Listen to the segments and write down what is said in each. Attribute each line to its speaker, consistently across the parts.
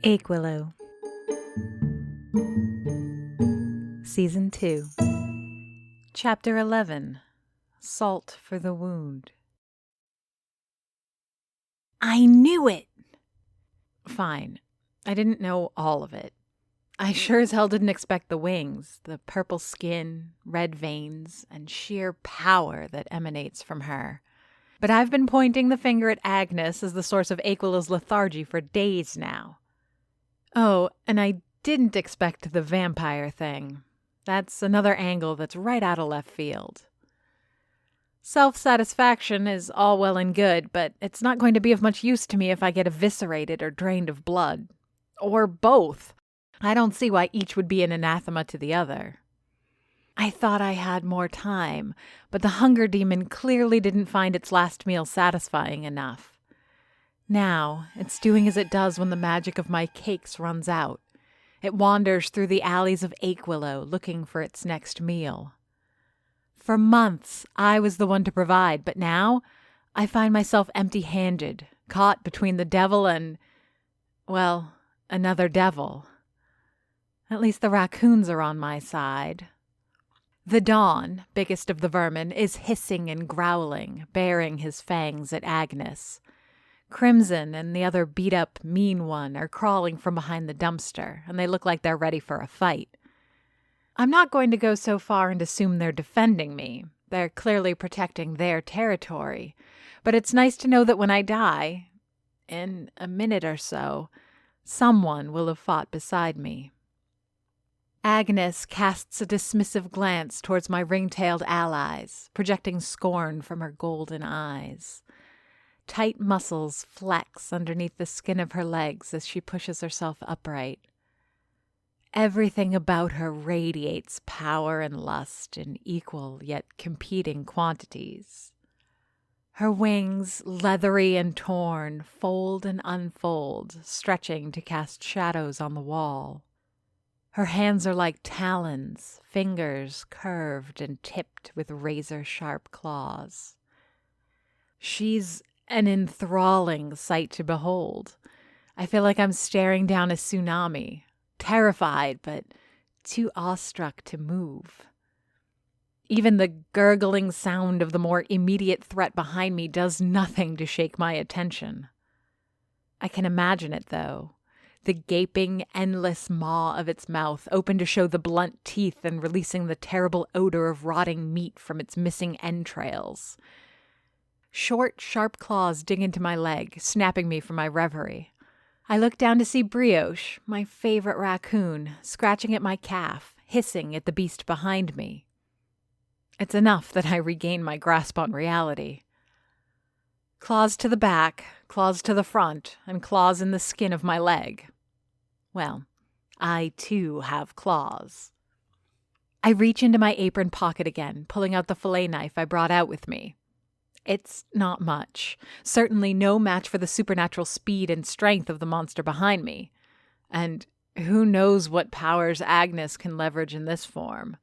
Speaker 1: Aquilo, Season 2, Chapter 11, Salt for the Wound. I knew it! Fine, I didn't know all of it. I sure as hell didn't expect the wings, the purple skin, red veins, and sheer power that emanates from her. But I've been pointing the finger at Agnes as the source of Aquila's lethargy for days now. Oh, and I didn't expect the vampire thing. That's another angle that's right out of left field. Self-satisfaction is all well and good, but it's not going to be of much use to me if I get eviscerated or drained of blood. Or both. I don't see why each would be an anathema to the other. I thought I had more time, but the hunger demon clearly didn't find its last meal satisfying enough. Now, it's doing as it does when the magic of my cakes runs out. It wanders through the alleys of Aquilo looking for its next meal. For months, I was the one to provide, but now I find myself empty-handed, caught between the devil and, well, another devil. At least the raccoons are on my side. The Dawn, biggest of the vermin, is hissing and growling, baring his fangs at Agnes. Crimson and the other beat-up, mean one are crawling from behind the dumpster, and they look like they're ready for a fight. I'm not going to go so far and assume they're defending me. They're clearly protecting their territory. But it's nice to know that when I die, in a minute or so, someone will have fought beside me. Agnes casts a dismissive glance towards my ring-tailed allies, projecting scorn from her golden eyes. Tight muscles flex underneath the skin of her legs as she pushes herself upright. Everything about her radiates power and lust in equal yet competing quantities. Her wings, leathery and torn, fold and unfold, stretching to cast shadows on the wall. Her hands are like talons, fingers curved and tipped with razor-sharp claws. She's an enthralling sight to behold. I feel like I'm staring down a tsunami, terrified but too awestruck to move. Even the gurgling sound of the more immediate threat behind me does nothing to shake my attention. I can imagine it, though. The gaping, endless maw of its mouth, open to show the blunt teeth and releasing the terrible odor of rotting meat from its missing entrails. Short, sharp claws dig into my leg, snapping me from my reverie. I look down to see Brioche, my favorite raccoon, scratching at my calf, hissing at the beast behind me. It's enough that I regain my grasp on reality. Claws to the back, claws to the front, and claws in the skin of my leg. Well, I too have claws. I reach into my apron pocket again, pulling out the fillet knife I brought out with me. It's not much, certainly no match for the supernatural speed and strength of the monster behind me. And who knows what powers Agnes can leverage in this form.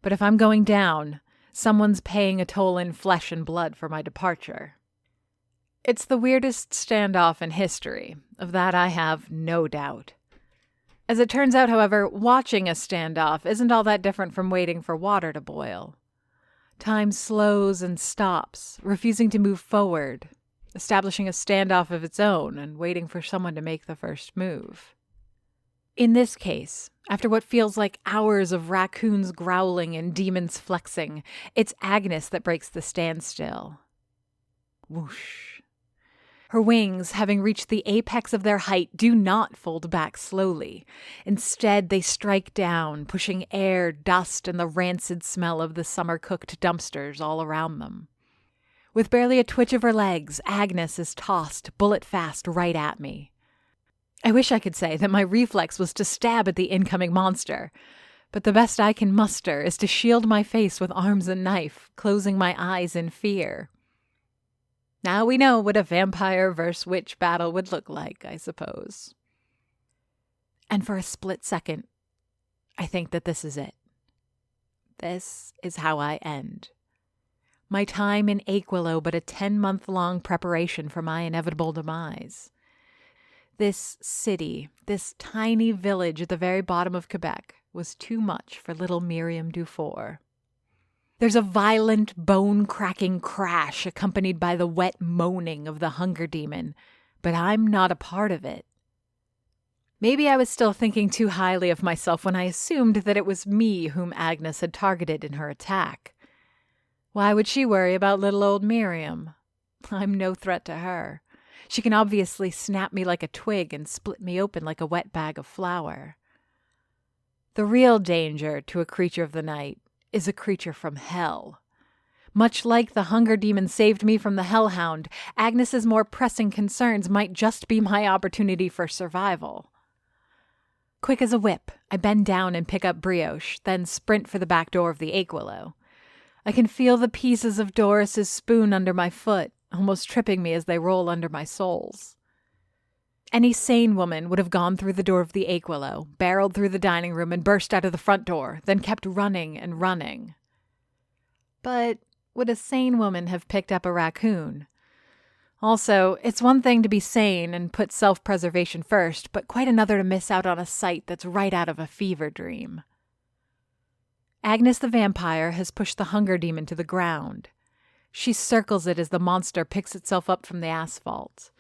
Speaker 1: But if I'm going down, someone's paying a toll in flesh and blood for my departure. It's the weirdest standoff in history, of that I have no doubt. As it turns out, however, watching a standoff isn't all that different from waiting for water to boil. Time slows and stops, refusing to move forward, establishing a standoff of its own and waiting for someone to make the first move. In this case, after what feels like hours of raccoons growling and demons flexing, it's Agnes that breaks the standstill. Whoosh. Her wings, having reached the apex of their height, do not fold back slowly. Instead, they strike down, pushing air, dust, and the rancid smell of the summer-cooked dumpsters all around them. With barely a twitch of her legs, Agnes is tossed, bullet-fast, right at me. I wish I could say that my reflex was to stab at the incoming monster, but the best I can muster is to shield my face with arms and knife, closing my eyes in fear. Now we know what a vampire versus witch battle would look like, I suppose. And for a split second, I think that this is it. This is how I end. My time in Aquilo but a 10-month-long preparation for my inevitable demise. This city, this tiny village at the very bottom of Quebec, was too much for little Miriam Dufour. There's a violent, bone-cracking crash accompanied by the wet moaning of the hunger demon, but I'm not a part of it. Maybe I was still thinking too highly of myself when I assumed that it was me whom Agnes had targeted in her attack. Why would she worry about little old Miriam? I'm no threat to her. She can obviously snap me like a twig and split me open like a wet bag of flour. The real danger to a creature of the night is a creature from hell. Much like the hunger demon saved me from the hellhound, Agnes's more pressing concerns might just be my opportunity for survival. Quick as a whip, I bend down and pick up Brioche, then sprint for the back door of the Aquilo. I can feel the pieces of Doris's spoon under my foot, almost tripping me as they roll under my soles. Any sane woman would have gone through the door of the Aquilo, barreled through the dining room, and burst out of the front door, then kept running and running. But would a sane woman have picked up a raccoon? Also, it's one thing to be sane and put self-preservation first, but quite another to miss out on a sight that's right out of a fever dream. Agnes the vampire has pushed the hunger demon to the ground. She circles it as the monster picks itself up from the asphalt.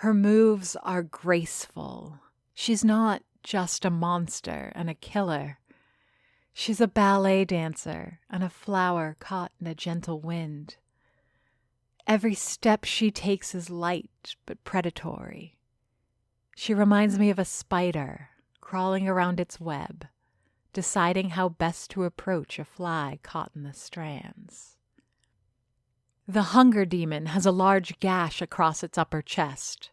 Speaker 1: Her moves are graceful. She's not just a monster and a killer. She's a ballet dancer and a flower caught in a gentle wind. Every step she takes is light but predatory. She reminds me of a spider crawling around its web, deciding how best to approach a fly caught in the strands. The hunger demon has a large gash across its upper chest.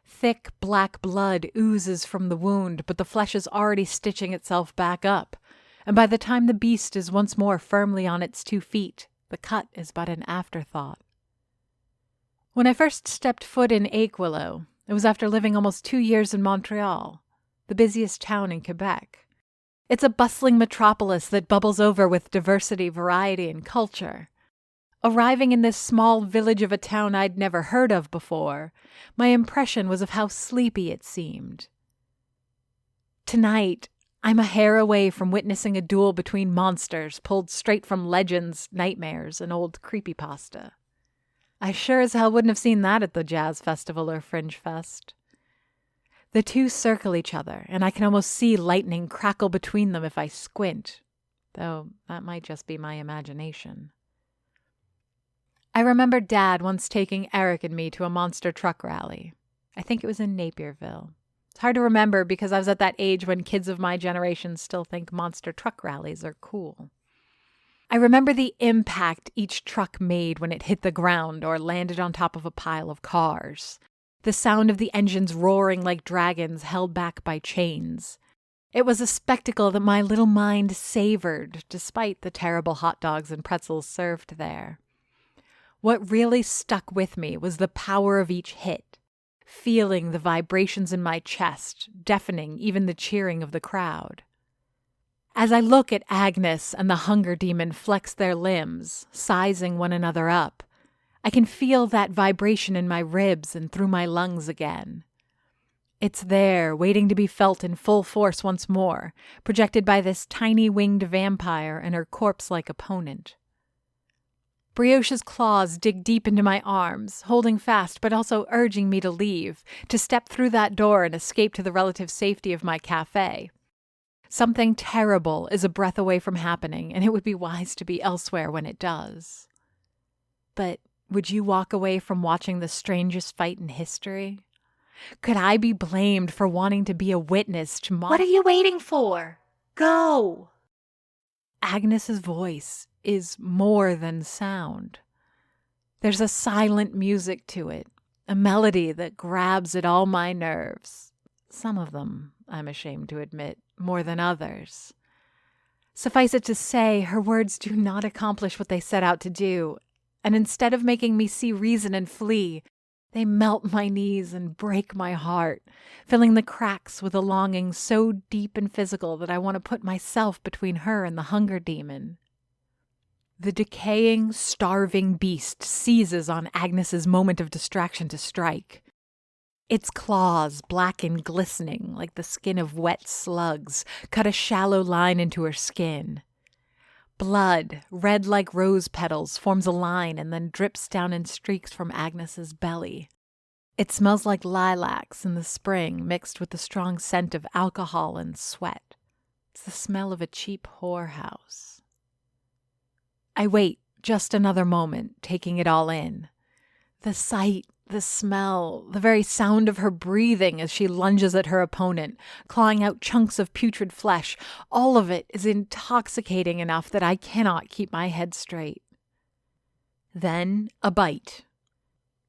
Speaker 1: Thick black blood oozes from the wound, but the flesh is already stitching itself back up, and by the time the beast is once more firmly on its 2 feet, the cut is but an afterthought. When I first stepped foot in Aquilo, it was after living almost 2 years in Montreal, the busiest town in Quebec. It's a bustling metropolis that bubbles over with diversity, variety, and culture. Arriving in this small village of a town I'd never heard of before, my impression was of how sleepy it seemed. Tonight, I'm a hair away from witnessing a duel between monsters pulled straight from legends, nightmares, and old creepypasta. I sure as hell wouldn't have seen that at the Jazz Festival or Fringe Fest. The two circle each other, and I can almost see lightning crackle between them if I squint, though that might just be my imagination. I remember Dad once taking Eric and me to a monster truck rally. I think it was in Napierville. It's hard to remember because I was at that age when kids of my generation still think monster truck rallies are cool. I remember the impact each truck made when it hit the ground or landed on top of a pile of cars. The sound of the engines roaring like dragons held back by chains. It was a spectacle that my little mind savored, despite the terrible hot dogs and pretzels served there. What really stuck with me was the power of each hit, feeling the vibrations in my chest, deafening even the cheering of the crowd. As I look at Agnes and the hunger demon flex their limbs, sizing one another up, I can feel that vibration in my ribs and through my lungs again. It's there, waiting to be felt in full force once more, projected by this tiny winged vampire and her corpse-like opponent. Brioche's claws dig deep into my arms, holding fast but also urging me to leave, to step through that door and escape to the relative safety of my cafe. Something terrible is a breath away from happening, and it would be wise to be elsewhere when it does. But would you walk away from watching the strangest fight in history? Could I be blamed for wanting to be a witness to
Speaker 2: What are you waiting for? Go!
Speaker 1: Agnes's voice is more than sound. There's a silent music to it, a melody that grabs at all my nerves. Some of them, I'm ashamed to admit, more than others. Suffice it to say, her words do not accomplish what they set out to do, and instead of making me see reason and flee, they melt my knees and break my heart, filling the cracks with a longing so deep and physical that I want to put myself between her and the hunger demon. The decaying, starving beast seizes on Agnes's moment of distraction to strike. Its claws, black and glistening like the skin of wet slugs, cut a shallow line into her skin. Blood, red like rose petals, forms a line and then drips down in streaks from Agnes's belly. It smells like lilacs in the spring mixed with the strong scent of alcohol and sweat. It's the smell of a cheap whorehouse. I wait just another moment, taking it all in. The sight, the smell, the very sound of her breathing as she lunges at her opponent, clawing out chunks of putrid flesh, all of it is intoxicating enough that I cannot keep my head straight. Then a bite.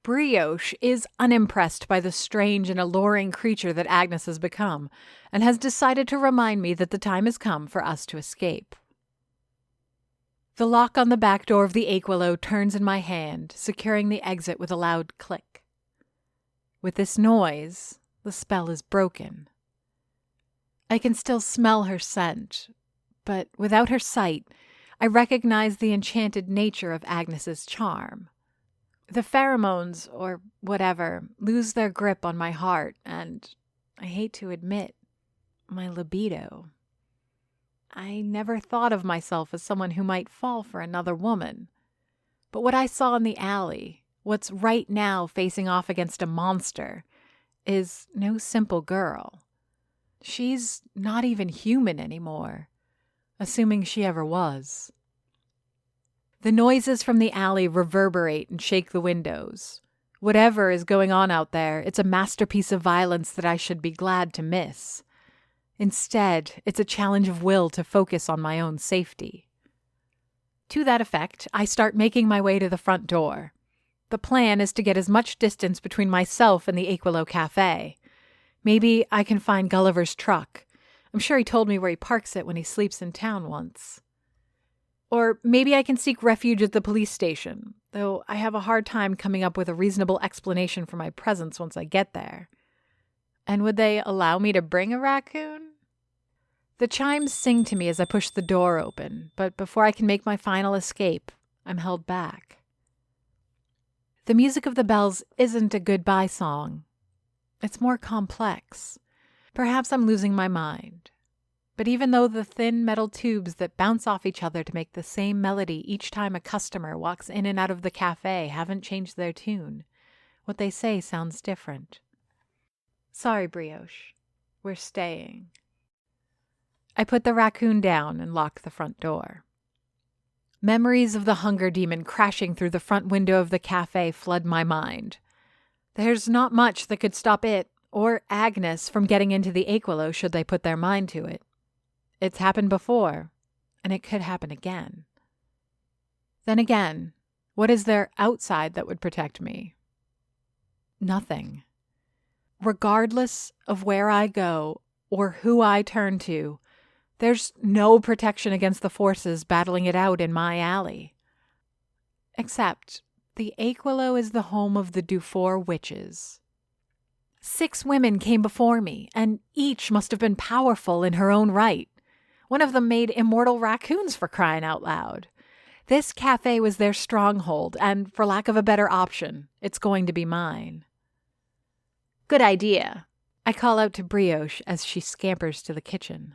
Speaker 1: Brioche is unimpressed by the strange and alluring creature that Agnes has become, and has decided to remind me that the time has come for us to escape. The lock on the back door of the Aquilo turns in my hand, securing the exit with a loud click. With this noise, the spell is broken. I can still smell her scent, but without her sight, I recognize the enchanted nature of Agnes's charm. The pheromones, or whatever, lose their grip on my heart, and, I hate to admit, my libido. I never thought of myself as someone who might fall for another woman. But what I saw in the alley, what's right now facing off against a monster, is no simple girl. She's not even human anymore, assuming she ever was. The noises from the alley reverberate and shake the windows. Whatever is going on out there, it's a masterpiece of violence that I should be glad to miss. Instead, it's a challenge of will to focus on my own safety. To that effect, I start making my way to the front door. The plan is to get as much distance between myself and the Aquilo Cafe. Maybe I can find Gulliver's truck. I'm sure he told me where he parks it when he sleeps in town once. Or maybe I can seek refuge at the police station, though I have a hard time coming up with a reasonable explanation for my presence once I get there. And would they allow me to bring a raccoon? The chimes sing to me as I push the door open, but before I can make my final escape, I'm held back. The music of the bells isn't a goodbye song. It's more complex. Perhaps I'm losing my mind. But even though the thin metal tubes that bounce off each other to make the same melody each time a customer walks in and out of the cafe haven't changed their tune, what they say sounds different. Sorry, Brioche. We're staying. I put the raccoon down and lock the front door. Memories of the hunger demon crashing through the front window of the cafe flood my mind. There's not much that could stop it, or Agnes, from getting into the Aquilo should they put their mind to it. It's happened before, and it could happen again. Then again, what is there outside that would protect me? Nothing. Regardless of where I go or who I turn to, there's no protection against the forces battling it out in my alley. Except the Aquilo is the home of the Dufour witches. 6 women came before me, and each must have been powerful in her own right. One of them made immortal raccoons, for crying out loud. This cafe was their stronghold, and for lack of a better option, it's going to be mine. Good idea, I call out to Brioche as she scampers to the kitchen.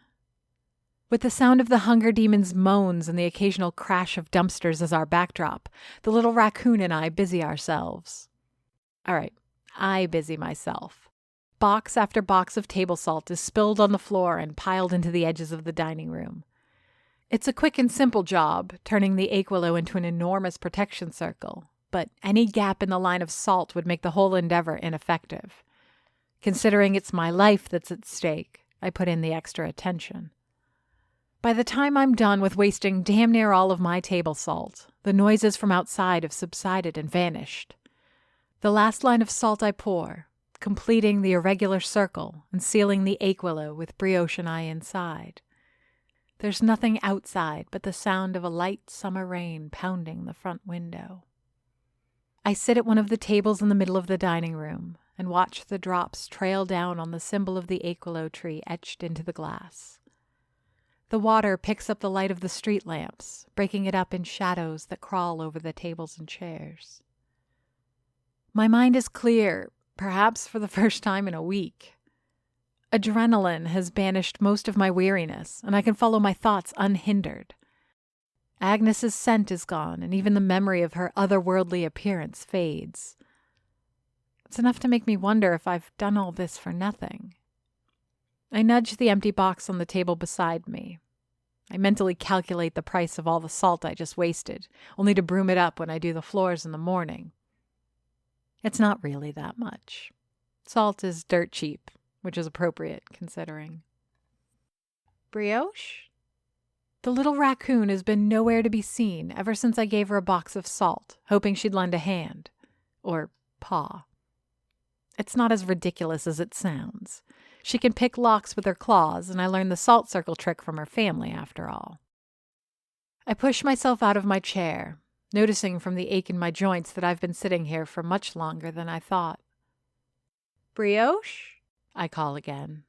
Speaker 1: With the sound of the hunger demon's moans and the occasional crash of dumpsters as our backdrop, the little raccoon and I busy ourselves. All right, I busy myself. Box after box of table salt is spilled on the floor and piled into the edges of the dining room. It's a quick and simple job, turning the Aquilo into an enormous protection circle, but any gap in the line of salt would make the whole endeavor ineffective. Considering it's my life that's at stake, I put in the extra attention. By the time I'm done with wasting damn near all of my table salt, the noises from outside have subsided and vanished. The last line of salt I pour, completing the irregular circle and sealing the Aquilo with Brioche and I inside. There's nothing outside but the sound of a light summer rain pounding the front window. I sit at one of the tables in the middle of the dining room and watch the drops trail down on the symbol of the Aquilo tree etched into the glass. The water picks up the light of the street lamps, breaking it up in shadows that crawl over the tables and chairs. My mind is clear, perhaps for the first time in a week. Adrenaline has banished most of my weariness, and I can follow my thoughts unhindered. Agnes's scent is gone, and even the memory of her otherworldly appearance fades. It's enough to make me wonder if I've done all this for nothing. I nudge the empty box on the table beside me. I mentally calculate the price of all the salt I just wasted, only to broom it up when I do the floors in the morning. It's not really that much. Salt is dirt cheap, which is appropriate considering. Brioche? The little raccoon has been nowhere to be seen ever since I gave her a box of salt, hoping she'd lend a hand. Or paw. It's not as ridiculous as it sounds. She can pick locks with her claws, and I learned the salt circle trick from her family, after all. I push myself out of my chair, noticing from the ache in my joints that I've been sitting here for much longer than I thought. Brioche? I call again.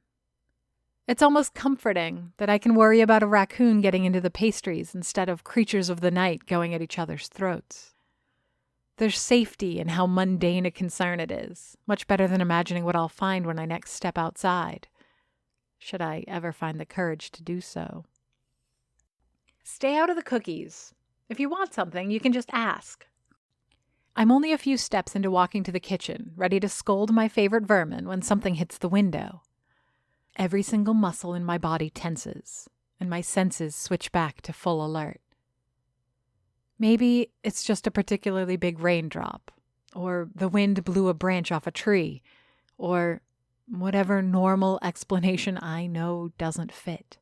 Speaker 1: It's almost comforting that I can worry about a raccoon getting into the pastries instead of creatures of the night going at each other's throats. There's safety in how mundane a concern it is, much better than imagining what I'll find when I next step outside, should I ever find the courage to do so. Stay out of the cookies. If you want something, you can just ask. I'm only a few steps into walking to the kitchen, ready to scold my favorite vermin when something hits the window. Every single muscle in my body tenses, and my senses switch back to full alert. Maybe it's just a particularly big raindrop, or the wind blew a branch off a tree, or whatever normal explanation I know doesn't fit.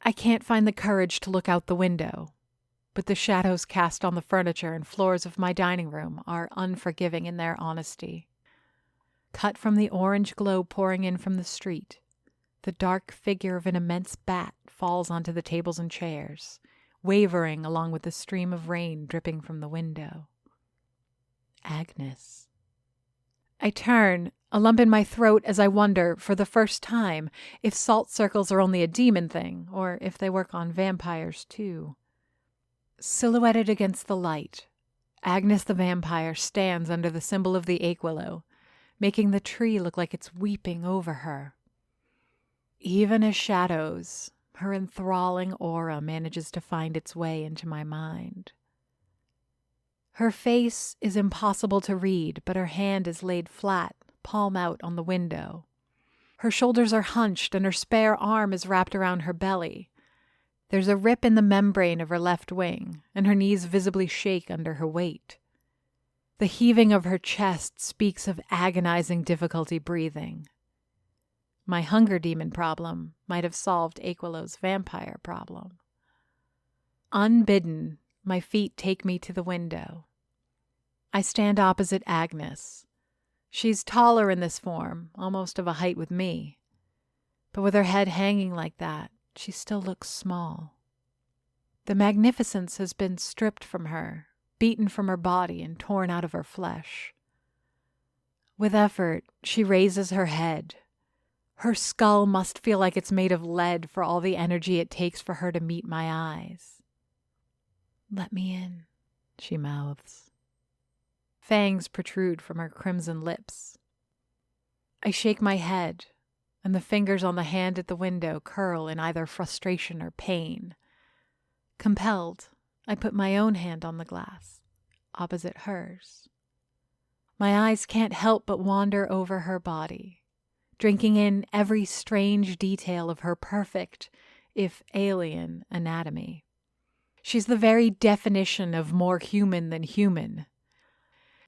Speaker 1: I can't find the courage to look out the window, but the shadows cast on the furniture and floors of my dining room are unforgiving in their honesty. Cut from the orange glow pouring in from the street, the dark figure of an immense bat falls onto the tables and chairs, wavering along with the stream of rain dripping from the window. Agnes. I turn, a lump in my throat as I wonder, for the first time, if salt circles are only a demon thing, or if they work on vampires too. Silhouetted against the light, Agnes the vampire stands under the symbol of the ache-willow, making the tree look like it's weeping over her. Even as shadows, her enthralling aura manages to find its way into my mind. Her face is impossible to read, but her hand is laid flat, palm out on the window. Her shoulders are hunched and her spare arm is wrapped around her belly. There's a rip in the membrane of her left wing, and her knees visibly shake under her weight. The heaving of her chest speaks of agonizing difficulty breathing. My hunger demon problem might have solved Aquilow's vampire problem. Unbidden, my feet take me to the window. I stand opposite Agnes. She's taller in this form, almost of a height with me. But with her head hanging like that, she still looks small. The magnificence has been stripped from her, beaten from her body and torn out of her flesh. With effort, she raises her head. Her skull must feel like it's made of lead for all the energy it takes for her to meet my eyes. "Let me in," she mouths. Fangs protrude from her crimson lips. I shake my head, and the fingers on the hand at the window curl in either frustration or pain. Compelled, I put my own hand on the glass, opposite hers. My eyes can't help but wander over her body, drinking in every strange detail of her perfect, if alien, anatomy. She's the very definition of more human than human.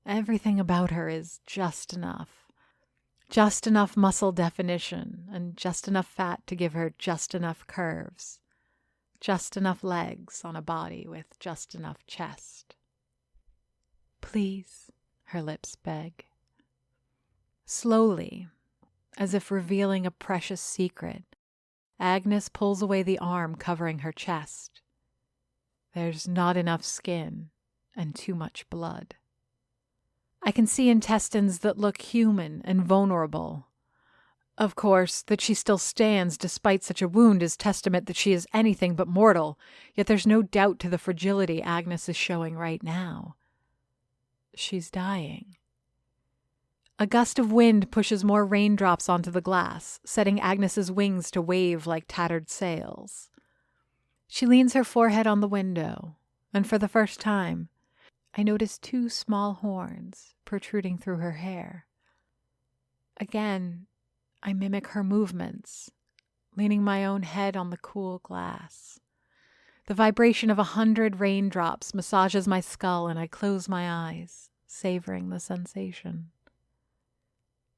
Speaker 1: Everything about her is just enough. Just enough muscle definition, and just enough fat to give her just enough curves. Just enough legs on a body with just enough chest. "Please," her lips beg. Slowly, as if revealing a precious secret, Agnes pulls away the arm covering her chest. There's not enough skin and too much blood. I can see intestines that look human and vulnerable. Of course, that she still stands despite such a wound is testament that she is anything but mortal, yet there's no doubt to the fragility Agnes is showing right now. She's dying. A gust of wind pushes more raindrops onto the glass, setting Agnes's wings to wave like tattered sails. She leans her forehead on the window, and for the first time, I notice 2 small horns protruding through her hair. Again, I mimic her movements, leaning my own head on the cool glass. The vibration of 100 raindrops massages my skull, and I close my eyes, savoring the sensation.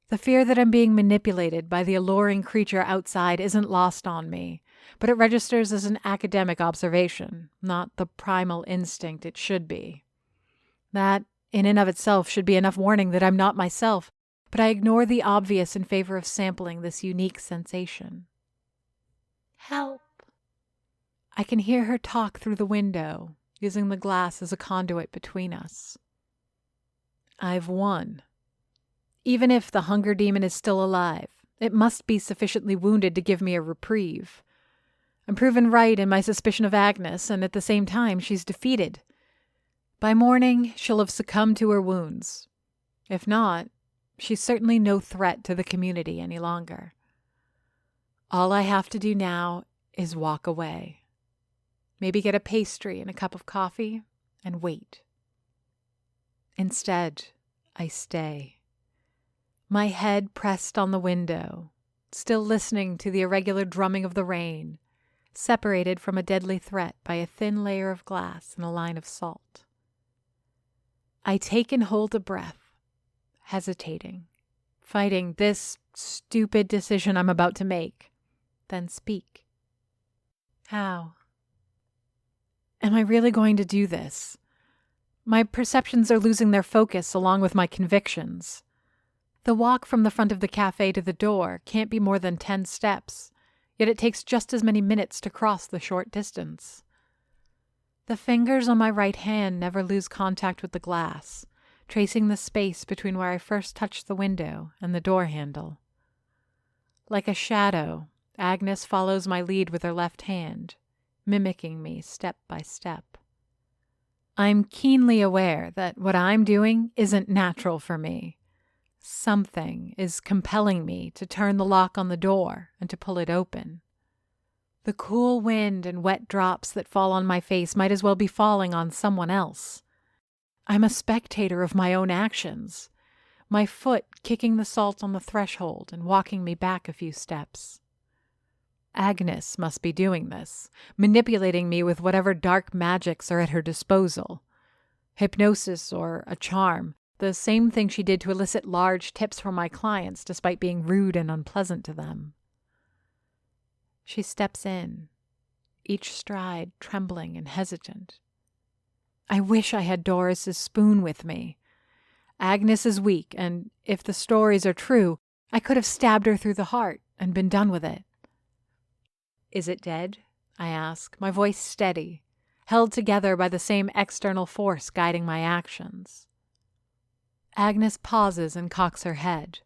Speaker 1: The fear that I'm being manipulated by the alluring creature outside isn't lost on me, but it registers as an academic observation, not the primal instinct it should be. That, in and of itself, should be enough warning that I'm not myself, but I ignore the obvious in favor of sampling this unique sensation.
Speaker 2: Help.
Speaker 1: I can hear her talk through the window, using the glass as a conduit between us. I've won. Even if the hunger demon is still alive, it must be sufficiently wounded to give me a reprieve. I'm proven right in my suspicion of Agnes, and at the same time she's defeated. By morning, she'll have succumbed to her wounds. If not, she's certainly no threat to the community any longer. All I have to do now is walk away. Maybe get a pastry and a cup of coffee, and wait. Instead, I stay. My head pressed on the window, still listening to the irregular drumming of the rain, separated from a deadly threat by a thin layer of glass and a line of salt. I take and hold a breath, hesitating, fighting this stupid decision I'm about to make, then speak. How? Am I really going to do this? My perceptions are losing their focus along with my convictions. The walk from the front of the cafe to the door can't be more than 10 steps, yet it takes just as many minutes to cross the short distance. The fingers on my right hand never lose contact with the glass, tracing the space between where I first touched the window and the door handle. Like a shadow, Agnes follows my lead with her left hand, mimicking me step by step. I'm keenly aware that what I'm doing isn't natural for me. Something is compelling me to turn the lock on the door and to pull it open. The cool wind and wet drops that fall on my face might as well be falling on someone else. I'm a spectator of my own actions, my foot kicking the salt on the threshold and walking me back a few steps. Agnes must be doing this, manipulating me with whatever dark magics are at her disposal. Hypnosis or a charm, the same thing she did to elicit large tips from my clients despite being rude and unpleasant to them. She steps in, each stride trembling and hesitant. I wish I had Doris's spoon with me. Agnes is weak, and if the stories are true, I could have stabbed her through the heart and been done with it. Is it dead? I ask, my voice steady, held together by the same external force guiding my actions. Agnes pauses and cocks her head.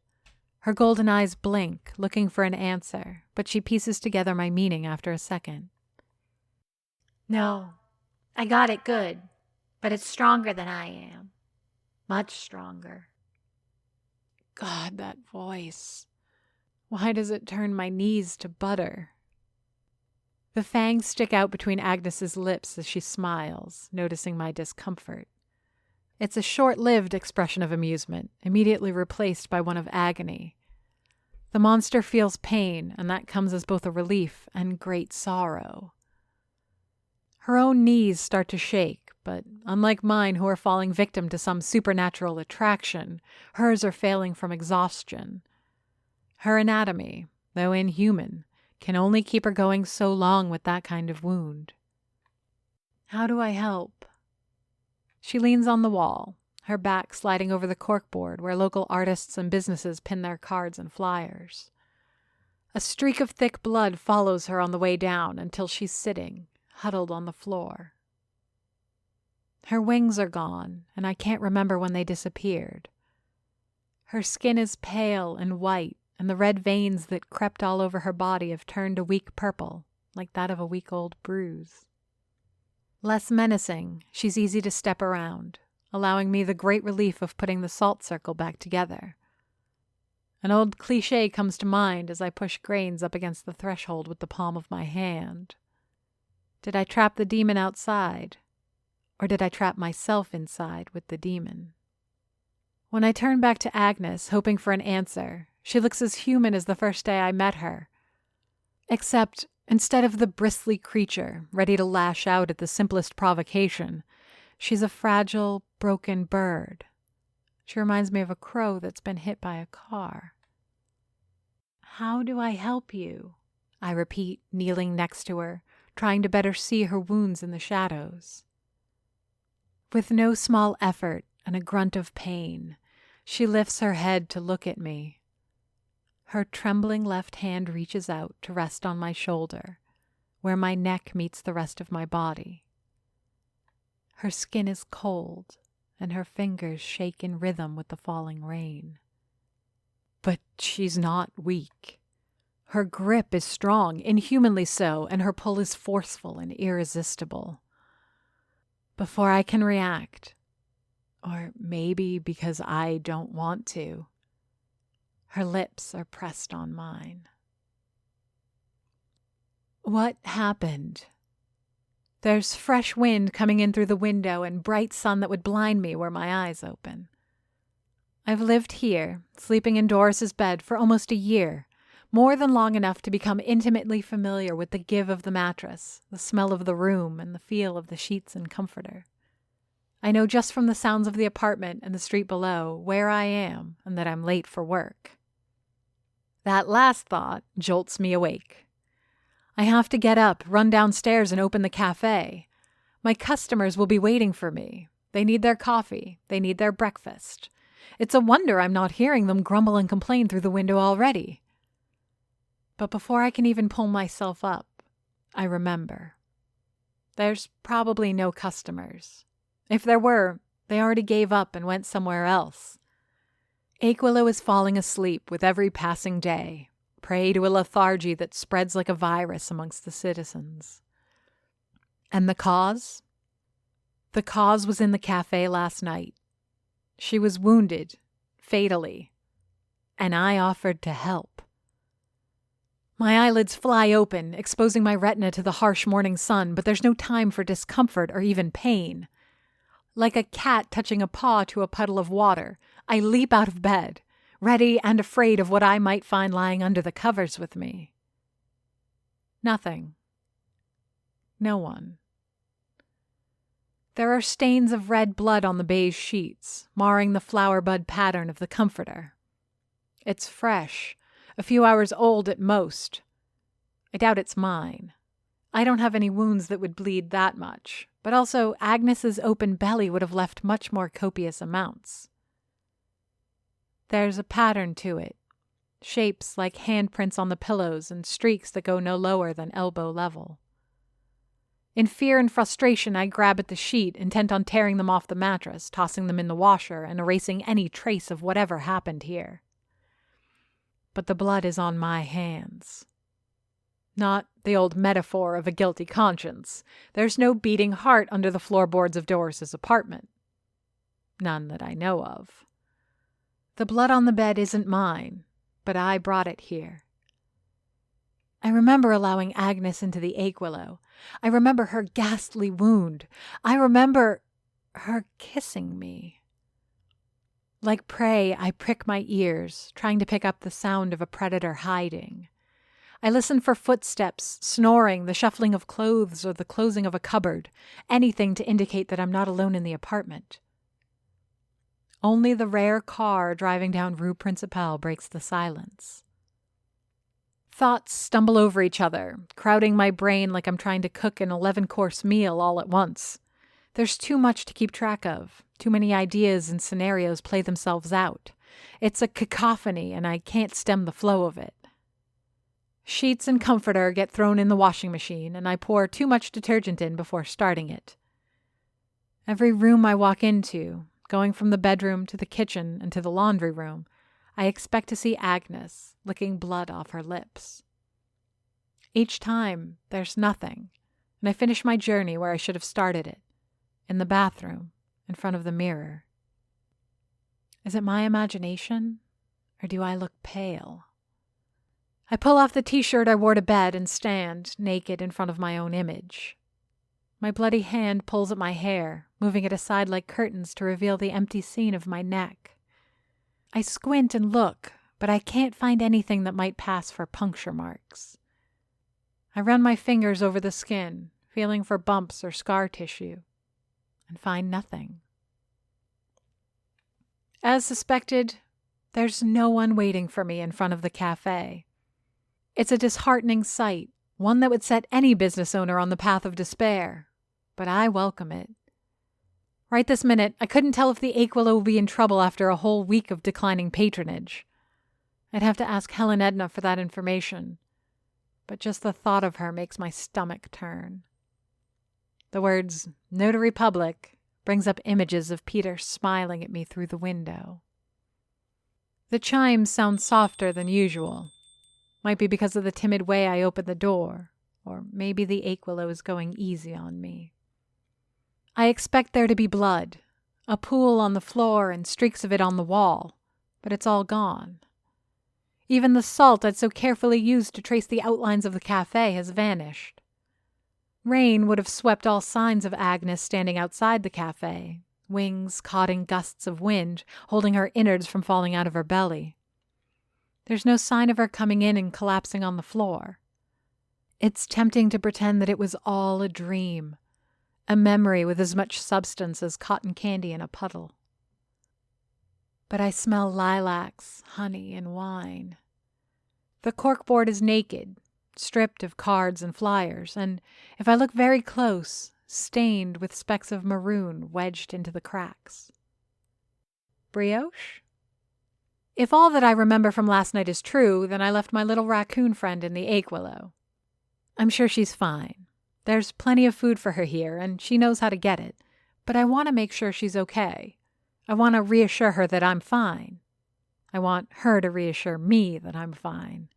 Speaker 1: Her golden eyes blink, looking for an answer, but she pieces together my meaning after a second.
Speaker 2: No, I got it good, but it's stronger than I am. Much stronger.
Speaker 1: God, that voice. Why does it turn my knees to butter? The fangs stick out between Agnes's lips as she smiles, noticing my discomfort. It's a short-lived expression of amusement, immediately replaced by one of agony. The monster feels pain, and that comes as both a relief and great sorrow. Her own knees start to shake, but unlike mine who are falling victim to some supernatural attraction, hers are failing from exhaustion. Her anatomy, though inhuman, can only keep her going so long with that kind of wound. How do I help? She leans on the wall, her back sliding over the corkboard where local artists and businesses pin their cards and flyers. A streak of thick blood follows her on the way down until she's sitting, huddled on the floor. Her wings are gone, and I can't remember when they disappeared. Her skin is pale and white, and the red veins that crept all over her body have turned a weak purple, like that of a week-old bruise. Less menacing, she's easy to step around, allowing me the great relief of putting the salt circle back together. An old cliché comes to mind as I push grains up against the threshold with the palm of my hand. Did I trap the demon outside, or did I trap myself inside with the demon? When I turn back to Agnes, hoping for an answer, she looks as human as the first day I met her. Except, instead of the bristly creature ready to lash out at the simplest provocation, she's a fragile, broken bird. She reminds me of a crow that's been hit by a car. "How do I help you?" I repeat, kneeling next to her, trying to better see her wounds in the shadows. With no small effort and a grunt of pain, she lifts her head to look at me. Her trembling left hand reaches out to rest on my shoulder, where my neck meets the rest of my body. Her skin is cold, and her fingers shake in rhythm with the falling rain. But she's not weak. Her grip is strong, inhumanly so, and her pull is forceful and irresistible. Before I can react, or maybe because I don't want to, her lips are pressed on mine. What happened? There's fresh wind coming in through the window and bright sun that would blind me were my eyes open. I've lived here, sleeping in Doris's bed for almost a year, more than long enough to become intimately familiar with the give of the mattress, the smell of the room, and the feel of the sheets and comforter. I know just from the sounds of the apartment and the street below where I am and that I'm late for work. That last thought jolts me awake. I have to get up, run downstairs, and open the cafe. My customers will be waiting for me. They need their coffee. They need their breakfast. It's a wonder I'm not hearing them grumble and complain through the window already. But before I can even pull myself up, I remember. There's probably no customers. If there were, they already gave up and went somewhere else. Aquila is falling asleep with every passing day, prey to a lethargy that spreads like a virus amongst the citizens. And the cause? The cause was in the cafe last night. She was wounded, fatally, and I offered to help. My eyelids fly open, exposing my retina to the harsh morning sun, but there's no time for discomfort or even pain. Like a cat touching a paw to a puddle of water, I leap out of bed, ready and afraid of what I might find lying under the covers with me. Nothing. No one. There are stains of red blood on the beige sheets, marring the flower bud pattern of the comforter. It's fresh, a few hours old at most. I doubt it's mine. I don't have any wounds that would bleed that much, but also Agnes's open belly would have left much more copious amounts. There's a pattern to it, shapes like handprints on the pillows and streaks that go no lower than elbow level. In fear and frustration, I grab at the sheet, intent on tearing them off the mattress, tossing them in the washer, and erasing any trace of whatever happened here. But the blood is on my hands. Not the old metaphor of a guilty conscience. There's no beating heart under the floorboards of Doris's apartment. None that I know of. The blood on the bed isn't mine, but I brought it here. I remember allowing Agnes into the Aquilo. I remember her ghastly wound. I remember her kissing me. Like prey, I prick my ears, trying to pick up the sound of a predator hiding. I listen for footsteps, snoring, the shuffling of clothes, or the closing of a cupboard, anything to indicate that I'm not alone in the apartment. Only the rare car driving down Rue Principale breaks the silence. Thoughts stumble over each other, crowding my brain like I'm trying to cook an 11-course meal all at once. There's too much to keep track of. Too many ideas and scenarios play themselves out. It's a cacophony, and I can't stem the flow of it. Sheets and comforter get thrown in the washing machine, and I pour too much detergent in before starting it. Every room I walk into, going from the bedroom to the kitchen and to the laundry room, I expect to see Agnes licking blood off her lips. Each time, there's nothing, and I finish my journey where I should have started it, in the bathroom, in front of the mirror. Is it my imagination, or do I look pale? I pull off the t-shirt I wore to bed and stand, naked, in front of my own image. My bloody hand pulls at my hair, moving it aside like curtains to reveal the empty seam of my neck. I squint and look, but I can't find anything that might pass for puncture marks. I run my fingers over the skin, feeling for bumps or scar tissue, and find nothing. As suspected, there's no one waiting for me in front of the cafe. It's a disheartening sight, one that would set any business owner on the path of despair, but I welcome it. Right this minute, I couldn't tell if the Aquila would be in trouble after a whole week of declining patronage. I'd have to ask Helen Edna for that information, but just the thought of her makes my stomach turn. The words, "Notary Public," brings up images of Peter smiling at me through the window. The chimes sound softer than usual. Might be because of the timid way I open the door, or maybe the Aquila is going easy on me. I expect there to be blood, a pool on the floor and streaks of it on the wall, but it's all gone. Even the salt I'd so carefully used to trace the outlines of the cafe has vanished. Rain would have swept all signs of Agnes standing outside the cafe, wings caught in gusts of wind, holding her innards from falling out of her belly. There's no sign of her coming in and collapsing on the floor. It's tempting to pretend that it was all a dream, a memory with as much substance as cotton candy in a puddle. But I smell lilacs, honey, and wine. The corkboard is naked, stripped of cards and flyers, and, if I look very close, stained with specks of maroon wedged into the cracks. Brioche? If all that I remember from last night is true, then I left my little raccoon friend in the Aquilo. I'm sure she's fine. There's plenty of food for her here, and she knows how to get it, but I want to make sure she's okay. I want to reassure her that I'm fine. I want her to reassure me that I'm fine.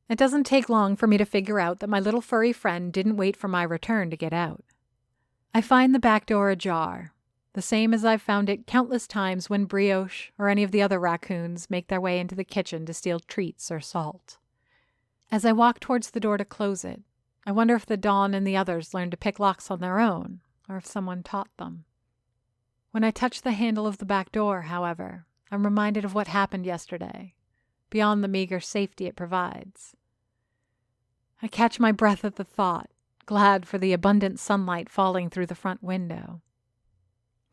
Speaker 1: It doesn't take long for me to figure out that my little furry friend didn't wait for my return to get out. I find the back door ajar, the same as I've found it countless times when Brioche or any of the other raccoons make their way into the kitchen to steal treats or salt. As I walk towards the door to close it, I wonder if the Dawn and the others learned to pick locks on their own, or if someone taught them. When I touch the handle of the back door, however, I'm reminded of what happened yesterday, beyond the meager safety it provides. I catch my breath at the thought, glad for the abundant sunlight falling through the front window.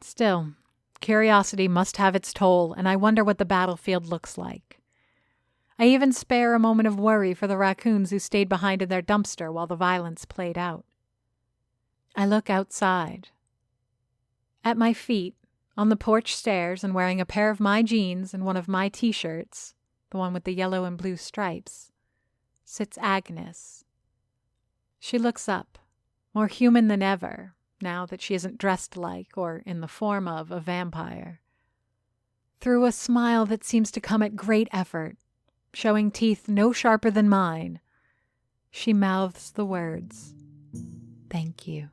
Speaker 1: Still, curiosity must have its toll, and I wonder what the battlefield looks like. I even spare a moment of worry for the raccoons who stayed behind in their dumpster while the violence played out. I look outside. At my feet, on the porch stairs and wearing a pair of my jeans and one of my t-shirts, the one with the yellow and blue stripes, sits Agnes. She looks up, more human than ever, now that she isn't dressed like or in the form of a vampire. Through a smile that seems to come at great effort, showing teeth no sharper than mine, she mouths the words, "Thank you."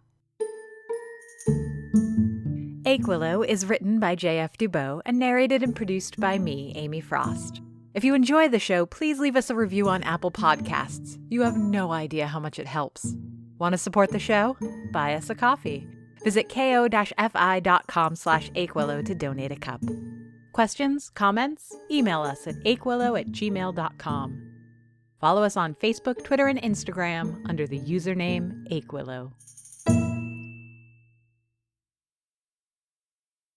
Speaker 1: Aquilo is written by J.F. Dubow and narrated and produced by me, Amy Frost. If you enjoy the show, please leave us a review on Apple Podcasts. You have no idea how much it helps. Want to support the show? Buy us a coffee. Visit ko-fi.com/Aquilo to donate a cup. Questions? Comments? Email us at aquilo@gmail.com. Follow us on Facebook, Twitter, and Instagram under the username Aquilo.